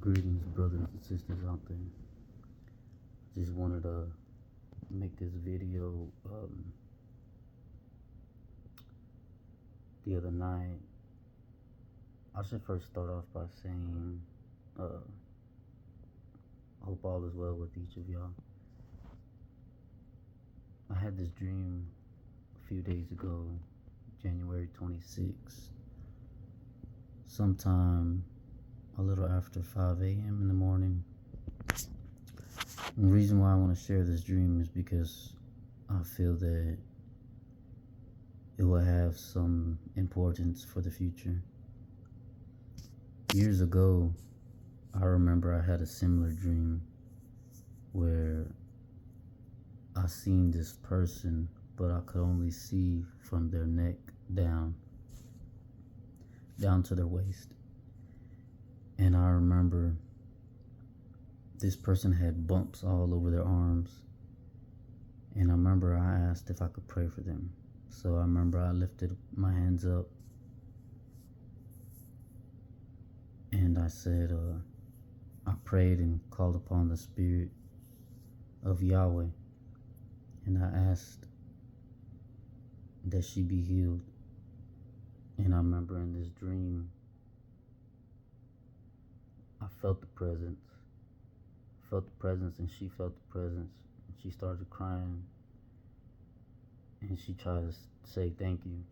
Greetings, brothers and sisters out there. Just wanted to make this video. The other night, I should first start off by saying, I hope all is well with each of y'all. I had this dream a few days ago, January 26th, sometime a little after 5 a.m. in the morning. And the reason why I want to share this dream is because I feel that it will have some importance for the future. Years ago, I remember I had a similar dream where I seen this person, but I could only see from their neck down to their waist. And I remember this person had bumps all over their arms. And I remember I asked if I could pray for them. So I remember I lifted my hands up and I said, I prayed and called upon the Spirit of Yahweh. And I asked that she be healed. And I remember in this dream, I felt the presence. And she felt the presence. And she started crying. And she tried to say, thank you.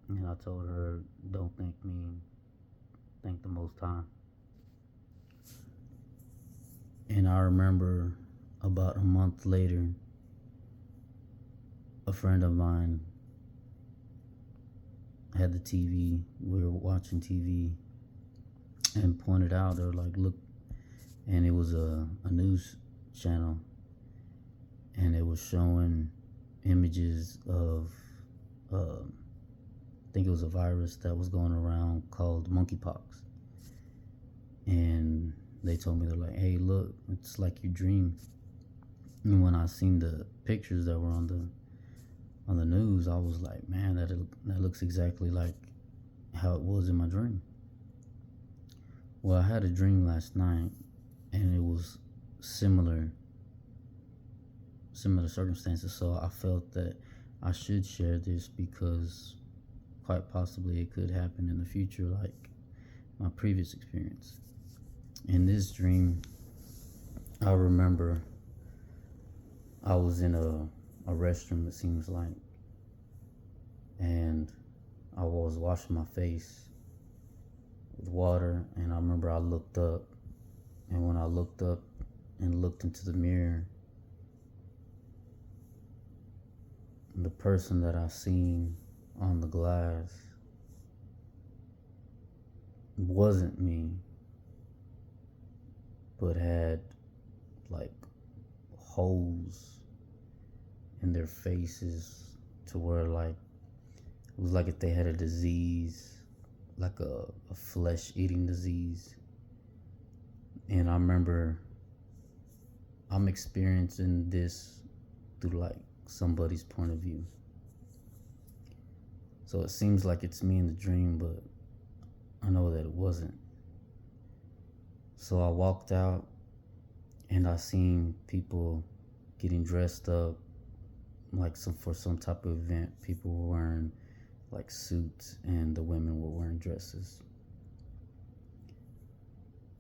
And I told her, don't thank me, thank the Most High. And I remember about a month later, a friend of mine had the TV. We were watching TV and pointed out, or like, look, and it was a news channel, and it was showing images of I think it was a virus that was going around called monkeypox. And they told me, they're like, hey, look, it's like you dream. And when I seen the pictures that were on the news, I was like, man, that looks exactly like how it was in my dream. Well, I had a dream last night, and it was similar circumstances, so I felt that I should share this because quite possibly it could happen in the future, like my previous experience. In this dream, I remember I was in a restroom, it seems like, and I was washing my face with water, and I remember I looked up, and when I looked up and looked into the mirror, the person that I seen on the glass wasn't me, but had like holes in their faces to where like it was like if they had a disease, like a flesh-eating disease. And I remember I'm experiencing this through like somebody's point of view. So it seems like it's me in the dream, but I know that it wasn't. So I walked out and I seen people getting dressed up like for some type of event. People were wearing like suits and the women were wearing dresses.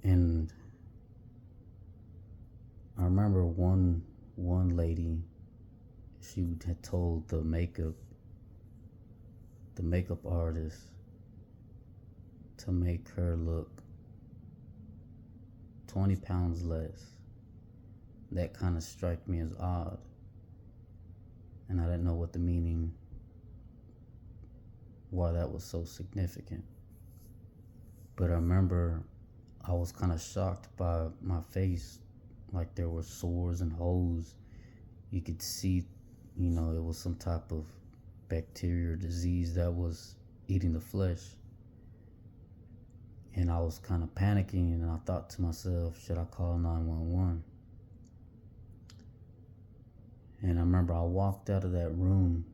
And I remember one lady, she had told the makeup artist to make her look 20 pounds less. That kind of struck me as odd, and I didn't know what the meaning, why that was so significant. But I remember I was kind of shocked by my face, like there were sores and holes. You could see, it was some type of bacteria or disease that was eating the flesh. And I was kind of panicking, and I thought to myself, should I call 911? And I remember I walked out of that room,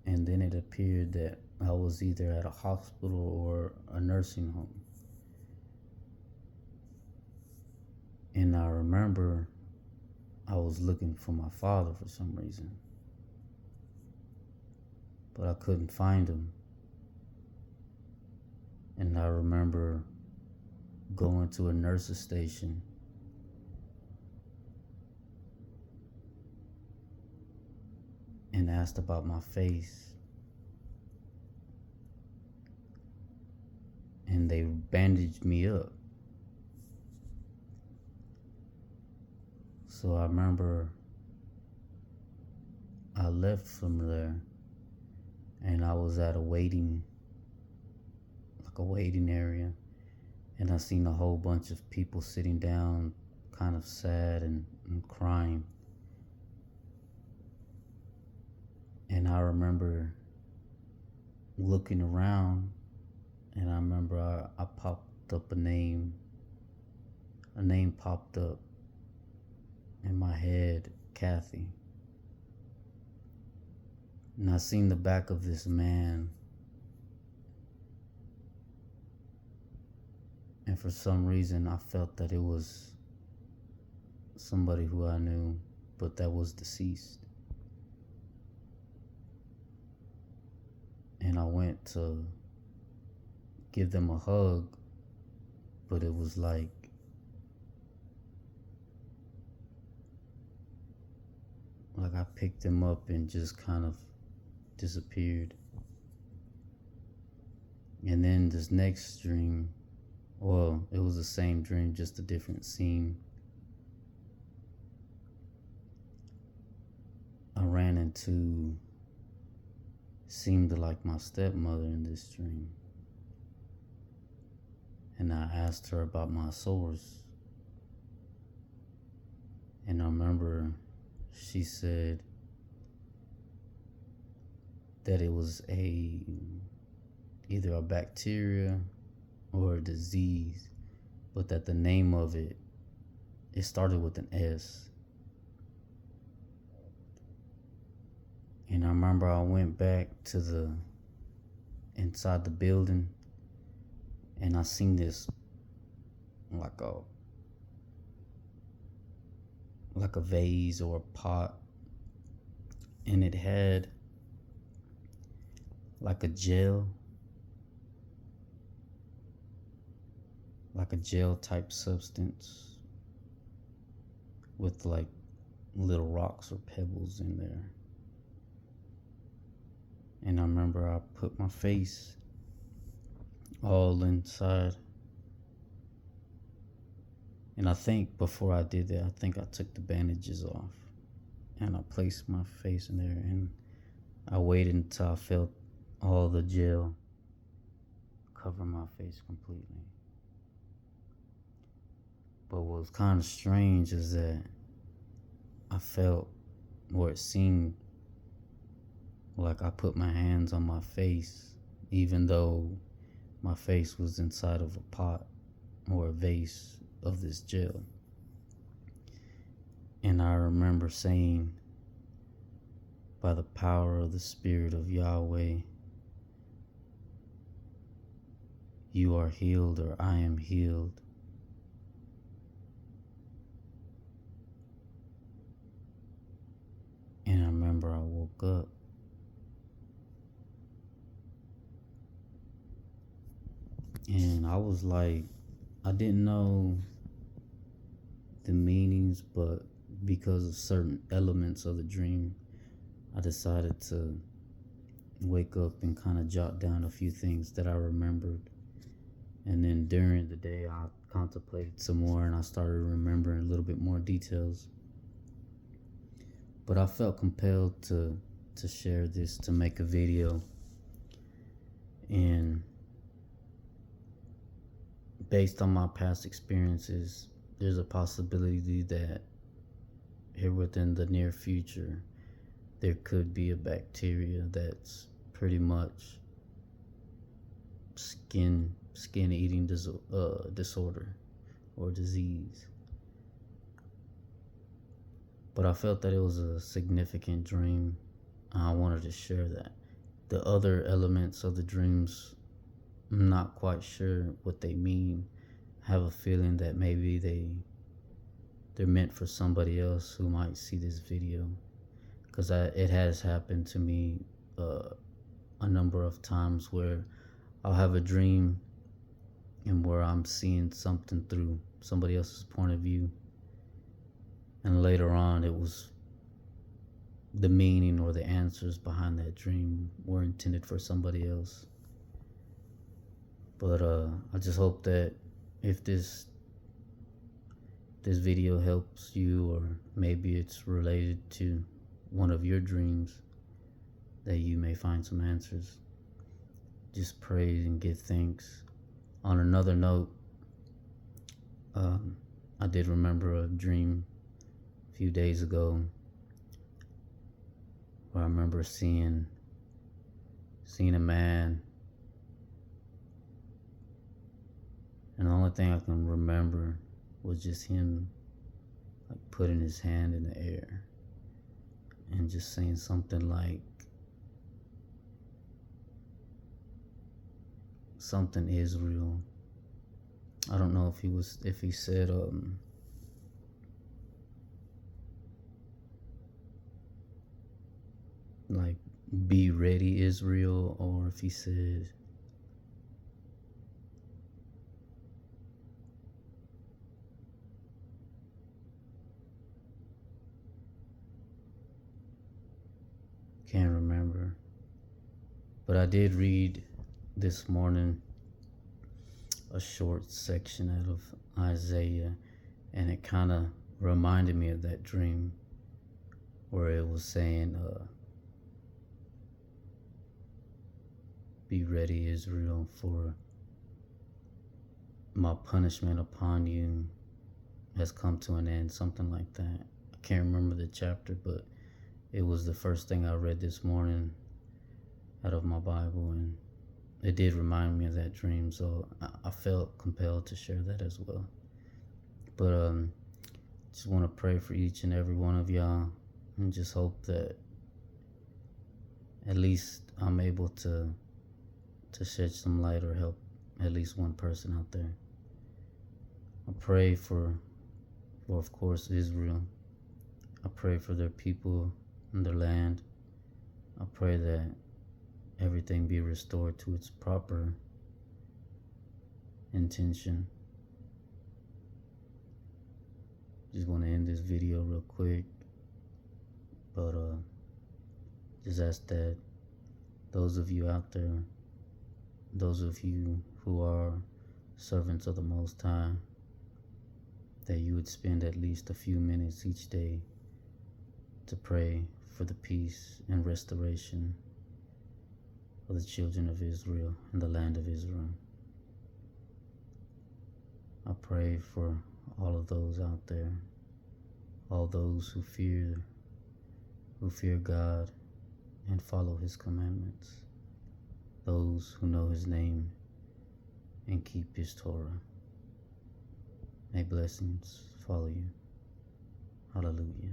and then it appeared that I was either at a hospital or a nursing home. And I remember I was looking for my father for some reason, but I couldn't find him. And I remember going to a nurse's station and asked about my face, and they bandaged me up. So I remember I left from there and I was at a waiting area, and I seen a whole bunch of people sitting down kind of sad and crying. And I remember looking around, and I remember I popped up a name popped up in my head, Kathy. And I seen the back of this man, and for some reason I felt that it was somebody who I knew, but that was deceased. And I went to give them a hug, but it was like I picked them up and just kind of disappeared. And then this next dream, well, it was the same dream, just a different scene. I ran into, seemed like my stepmother in this dream. And I asked her about my source. And I remember she said that it was either a bacteria or a disease, but that the name of it started with an S. And I remember I went back to inside the building, and I seen this like a vase or a pot, and it had like a gel type substance with like little rocks or pebbles in there. And I remember I put my face all inside. And I think before I did that, I think I took the bandages off and I placed my face in there, and I waited until I felt all the gel cover my face completely. But what was kind of strange is that I felt, or it seemed like I put my hands on my face, even though my face was inside of a pot or a vase of this gel. And I remember saying, by the power of the Spirit of Yahweh, you are healed, or I am healed. And I remember I woke up. And I was like, I didn't know the meanings, but because of certain elements of the dream, I decided to wake up and kind of jot down a few things that I remembered. And then during the day, I contemplated some more, and I started remembering a little bit more details. But I felt compelled to share this, to make a video. And based on my past experiences, there's a possibility that here within the near future, there could be a bacteria that's pretty much skin eating disorder or disease. But I felt that it was a significant dream. I wanted to share that. The other elements of the dreams, I'm not quite sure what they mean. I have a feeling that maybe they they're meant for somebody else who might see this video, because it has happened to me a number of times where I'll have a dream and where I'm seeing something through somebody else's point of view, and later on it was the meaning or the answers behind that dream were intended for somebody else. But I just hope that if this video helps you, or maybe it's related to one of your dreams, that you may find some answers. Just praise and give thanks. On another note, I did remember a dream a few days ago where I remember seeing a man, and the only thing I can remember was just him like putting his hand in the air and just saying something like something is real. I don't know if he said like be ready Israel, or if he said can't remember. But I did read this morning a short section out of Isaiah, and it kind of reminded me of that dream where it was saying be ready Israel, for my punishment upon you has come to an end, something like that. I can't remember the chapter, but it was the first thing I read this morning out of my Bible, and it did remind me of that dream, so I felt compelled to share that as well. But just want to pray for each and every one of y'all, and just hope that at least I'm able to shed some light or help at least one person out there. I pray for of course Israel. I pray for their people and their land. I pray that everything be restored to its proper intention. Just want to end this video real quick, but just ask that those of you out there, those of you who are servants of the Most High, that you would spend at least a few minutes each day to pray for the peace and restoration of the children of Israel and the land of Israel. I pray for all of those out there, all those who fear God and follow His commandments, those who know His name and keep His Torah. May blessings follow you. Hallelujah.